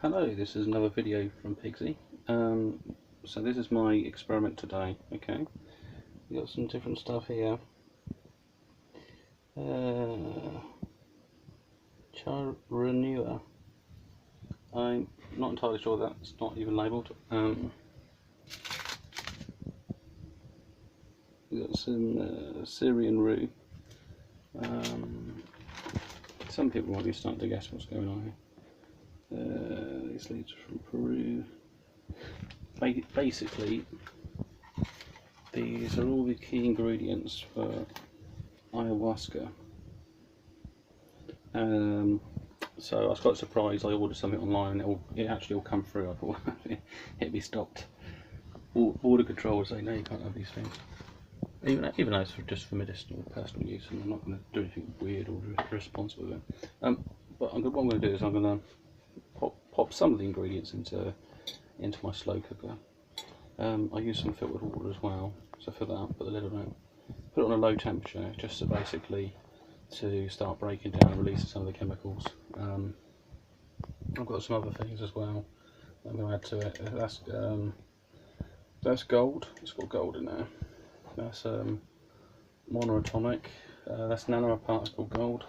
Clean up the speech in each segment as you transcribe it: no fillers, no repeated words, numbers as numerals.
Hello, this is another video from Pigsy. So this is my experiment today. Okay, we got some different stuff here. Charanua. I'm not entirely sure that's not even labelled. We got some Syrian rue. Some people might be starting to guess what's going on here. These leaves are from Peru. Basically, these are all the key ingredients for ayahuasca. So I was quite surprised. I ordered something online and it actually all come through. I thought it'd be stopped. Border control say no, you can't have these things. Even though it's just for medicinal, personal use, and I'm not going to do anything weird or irresponsible with it. But what I'm going to do is I'm going to pop some of the ingredients into my slow cooker. I use some filtered water as well, so fill that up, put the lid on it, put it on a low temperature, just to basically to start breaking down and releasing some of the chemicals. I've got some other things as well I'm going to add to it. That's gold. It's got gold in there. That's monoatomic. That's nanoparticle gold.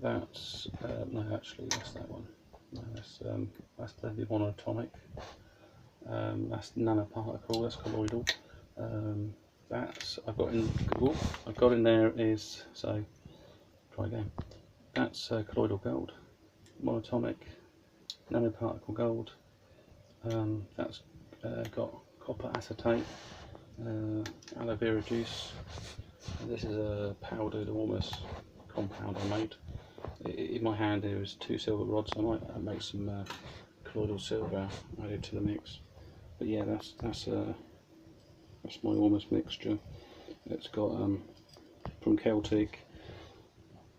That's no, actually that's that one. No, that's the monoatomic. That's nanoparticle. That's colloidal. That's I've got in there is, so try again. That's colloidal gold, monoatomic, nanoparticle gold. That's got copper acetate, aloe vera juice. And this is a powdered Ormus compound I made. In my hand there is 2 silver rods. I might make some colloidal silver added to the mix. But yeah, that's my Ormus mixture. It's got from Celtic.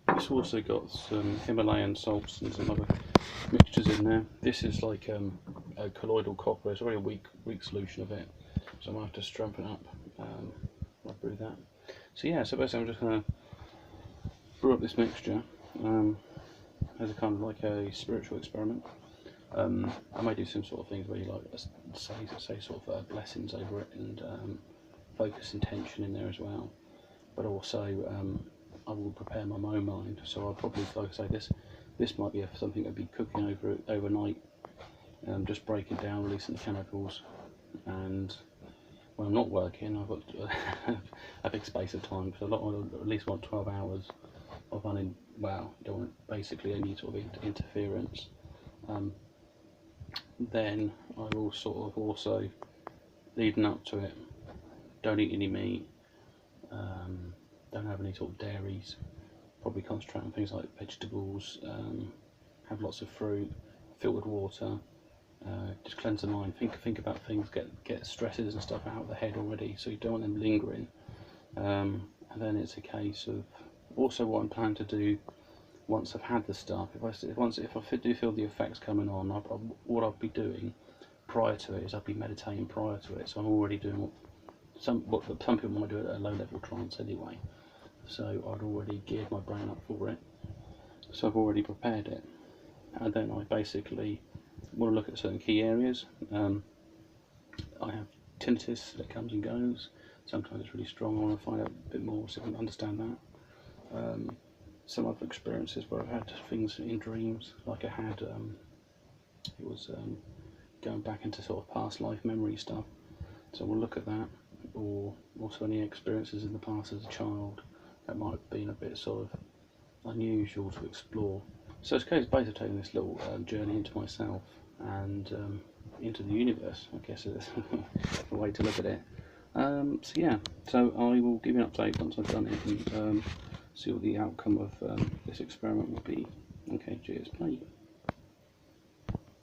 It's also got some Himalayan salts and some other mixtures in there. This is like a colloidal copper. It's already a weak solution of it, so I might have to strengthen up. I'll brew that. So yeah, so basically I'm just going to brew up this mixture as a kind of like a spiritual experiment. I may do some sort of things where you like say sort of blessings over it and focus intention in there as well. But also I will prepare my own mind. So I'll probably, like I say, this might be something I'd be cooking over overnight, just breaking down, releasing the chemicals, and when I'm not working, I've got a big space of time, so at least 12 hours of you don't want basically any sort of interference. Then I will sort of also, leading up to it, don't eat any meat, don't have any sort of dairies, probably concentrate on things like vegetables, have lots of fruit, filtered water, just cleanse the mind, think about things, get stresses and stuff out of the head already, so you don't want them lingering. And then it's a case of also what I'm planning to do once I've had the stuff. If I do feel the effects coming on, what I'll be doing prior to it is I'll be meditating prior to it. So I'm already doing what some people might do at a low level trance anyway. So I'd already geared my brain up for it. So I've already prepared it, and then I basically want to look at certain key areas. I have tinnitus that comes and goes. Sometimes it's really strong. I want to find out a bit more so I can understand that. Some other experiences where I've had things in dreams, like I had, it was going back into sort of past life memory stuff. So we'll look at that, or also any experiences in the past as a child that might have been a bit sort of unusual to explore. So it's basically taking this little journey into myself and into the universe, I guess is a way to look at it. So yeah, so I will give you an update once I've done it and see what the outcome of this experiment will be. Okay, cheers, bye.